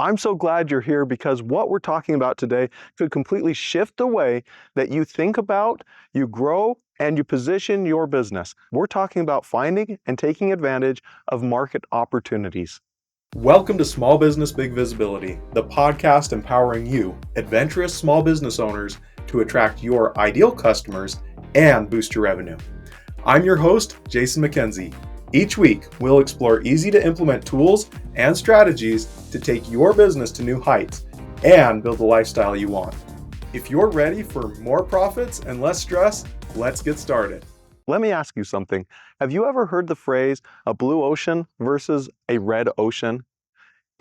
I'm so glad you're here because what we're talking about today could completely shift the way that you think about, you grow, and you position your business. We're talking about finding and taking advantage of market opportunities. Welcome to Small Business Big Visibility, the podcast empowering you, adventurous small business owners, to attract your ideal customers and boost your revenue. I'm your host, Jason McKenzie. Each week, we'll explore easy-to-implement tools and strategies to take your business to new heights and build the lifestyle you want. If you're ready for more profits and less stress, let's get started. Let me ask you something. Have you ever heard the phrase, a blue ocean versus a red ocean?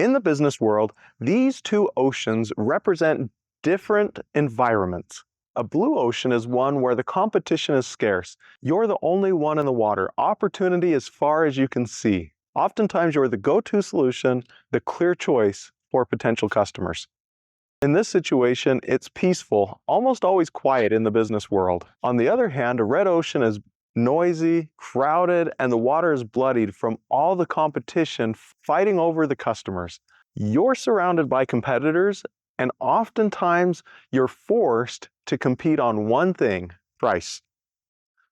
In the business world, these two oceans represent different environments. A blue ocean is one where the competition is scarce. You're the only one in the water. Opportunity as far as you can see. Oftentimes, you're the go-to solution, the clear choice for potential customers. In this situation, it's peaceful, almost always quiet in the business world. On the other hand, a red ocean is noisy, crowded, and the water is bloodied from all the competition fighting over the customers. You're surrounded by competitors, and oftentimes you're forced to compete on one thing, price.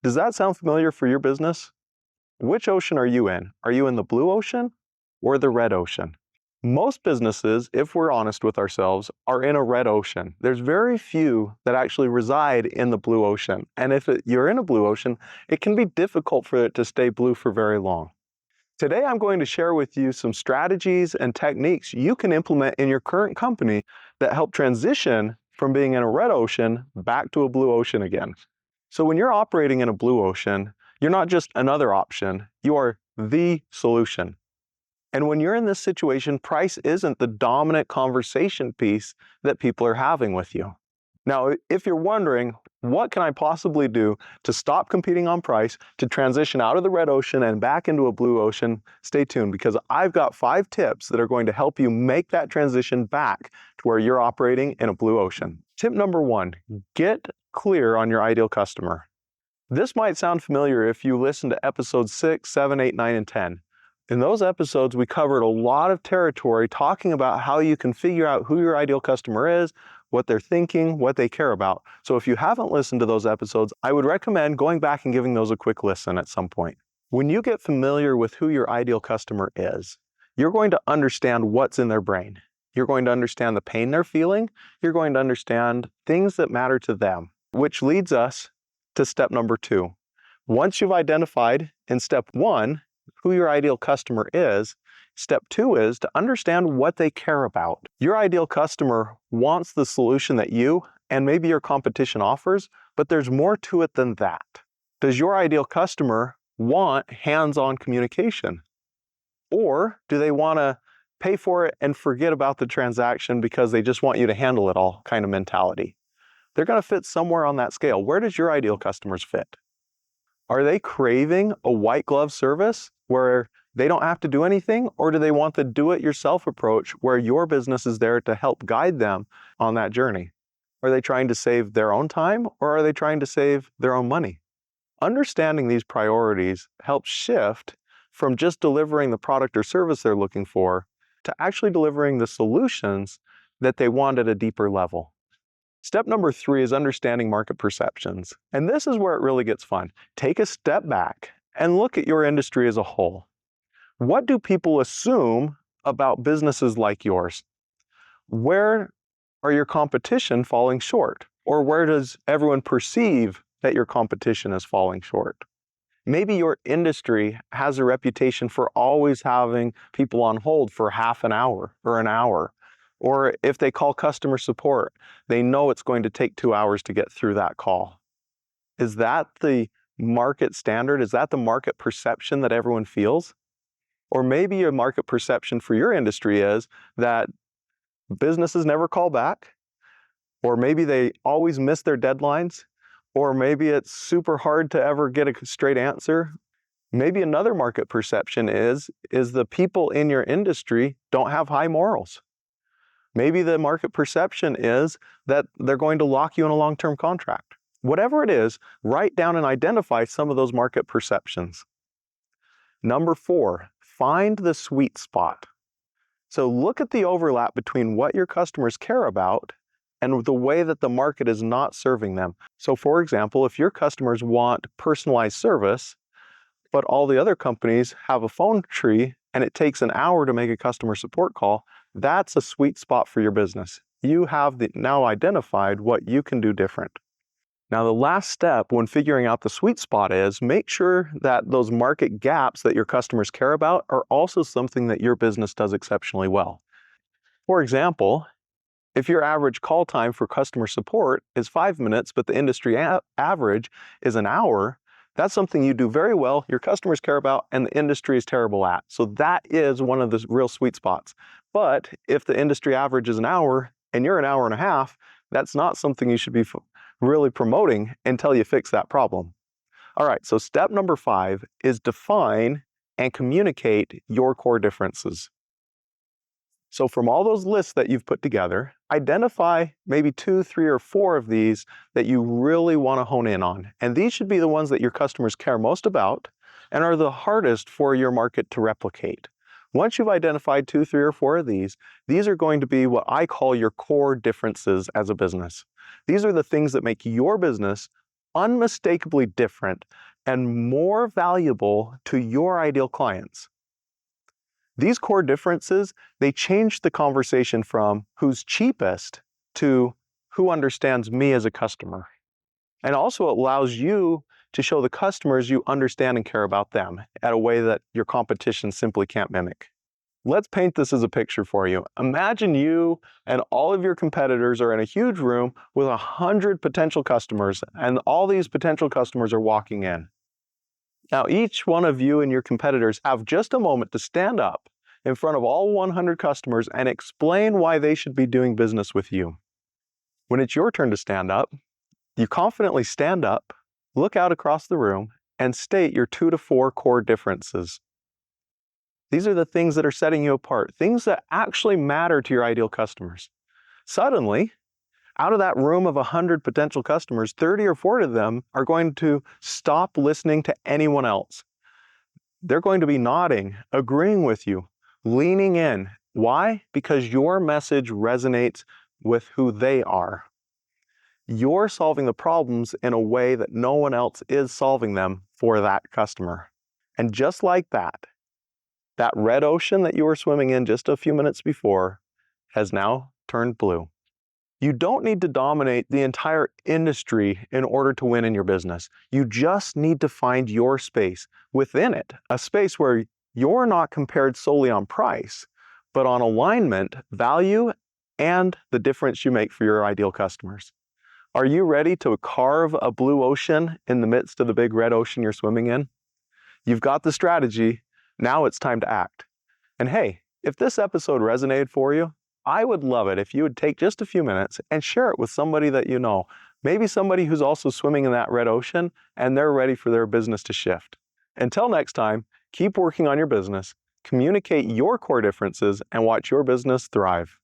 Does that sound familiar for your business? Which ocean are you in? Are you in the blue ocean or the red ocean? Most businesses, if we're honest with ourselves, are in a red ocean. There's very few that actually reside in the blue ocean. And if you're in a blue ocean, it can be difficult for it to stay blue for very long. Today, I'm going to share with you some strategies and techniques you can implement in your current company that help transition from being in a red ocean back to a blue ocean again. So when you're operating in a blue ocean, you're not just another option, you are the solution. And when you're in this situation, price isn't the dominant conversation piece that people are having with you. Now, if you're wondering, what can I possibly do to stop competing on price, to transition out of the red ocean and back into a blue ocean, stay tuned because I've got 5 tips that are going to help you make that transition back to where you're operating in a blue ocean. Tip number 1, get clear on your ideal customer. This might sound familiar if you listen to episodes 6, 7, 8, 9, and 10. In those episodes, we covered a lot of territory talking about how you can figure out who your ideal customer is, what they're thinking, what they care about. So if you haven't listened to those episodes, I would recommend going back and giving those a quick listen at some point. When you get familiar with who your ideal customer is, you're going to understand what's in their brain. You're going to understand the pain they're feeling. You're going to understand things that matter to them, which leads us to step number 2. Once you've identified in step 1 who your ideal customer is, step 2 is to understand what they care about. Your ideal customer wants the solution that you and maybe your competition offers, but there's more to it than that. Does your ideal customer want hands-on communication? Or do they want to pay for it and forget about the transaction because they just want you to handle it all kind of mentality? They're going to fit somewhere on that scale. Where does your ideal customers fit? Are they craving a white glove service where they don't have to do anything, or do they want the do-it-yourself approach where your business is there to help guide them on that journey? Are they trying to save their own time, or are they trying to save their own money? Understanding these priorities helps shift from just delivering the product or service they're looking for to actually delivering the solutions that they want at a deeper level. Step number 3 is understanding market perceptions. And this is where it really gets fun. Take a step back and look at your industry as a whole. What do people assume about businesses like yours? Where are your competition falling short? Or where does everyone perceive that your competition is falling short? Maybe your industry has a reputation for always having people on hold for half an hour or an hour. Or if they call customer support, they know it's going to take 2 hours to get through that call. Is that the market standard? Is that the market perception that everyone feels? Or maybe your market perception for your industry is that businesses never call back, or maybe they always miss their deadlines, or maybe it's super hard to ever get a straight answer. Maybe another market perception is the people in your industry don't have high morals. Maybe the market perception is that they're going to lock you in a long-term contract. Whatever it is, write down and identify some of those market perceptions. Number 4, find the sweet spot. So look at the overlap between what your customers care about and the way that the market is not serving them. So for example, if your customers want personalized service, but all the other companies have a phone tree and it takes an hour to make a customer support call, that's a sweet spot for your business. You have now identified what you can do different. Now, the last step when figuring out the sweet spot is make sure that those market gaps that your customers care about are also something that your business does exceptionally well. For example, if your average call time for customer support is 5 minutes, but the industry average is an hour, that's something you do very well, your customers care about, and the industry is terrible at. So that is one of the real sweet spots. But if the industry average is an hour and you're an hour and a half, that's not something you should be really promoting until you fix that problem. All right, so step number 5 is define and communicate your core differences. So from all those lists that you've put together, identify maybe 2, 3, or 4 of these that you really want to hone in on. And these should be the ones that your customers care most about and are the hardest for your market to replicate. Once you've identified 2, 3, or 4 of these are going to be what I call your core differences as a business. These are the things that make your business unmistakably different and more valuable to your ideal clients. These core differences, they change the conversation from who's cheapest to who understands me as a customer. And also it allows you to show the customers you understand and care about them at a way that your competition simply can't mimic. Let's paint this as a picture for you. Imagine you and all of your competitors are in a huge room with 100 potential customers, and all these potential customers are walking in. Now, each one of you and your competitors have just a moment to stand up in front of all 100 customers and explain why they should be doing business with you. When it's your turn to stand up, you confidently stand up, look out across the room, and state your 2 to 4 core differences. These are the things that are setting you apart, things that actually matter to your ideal customers. Suddenly, out of that room of 100 potential customers, 30 or 40 of them are going to stop listening to anyone else. They're going to be nodding, agreeing with you, leaning in. Why? Because your message resonates with who they are. You're solving the problems in a way that no one else is solving them for that customer. And just like that red ocean that you were swimming in just a few minutes before has now turned blue. You don't need to dominate the entire industry in order to win in your business. You just need to find your space within it, a space where you're not compared solely on price, but on alignment, value, and the difference you make for your ideal customers. Are you ready to carve a blue ocean in the midst of the big red ocean you're swimming in? You've got the strategy. Now it's time to act. And hey, if this episode resonated for you, I would love it if you would take just a few minutes and share it with somebody that you know. Maybe somebody who's also swimming in that red ocean and they're ready for their business to shift. Until next time, keep working on your business, communicate your core differences, and watch your business thrive.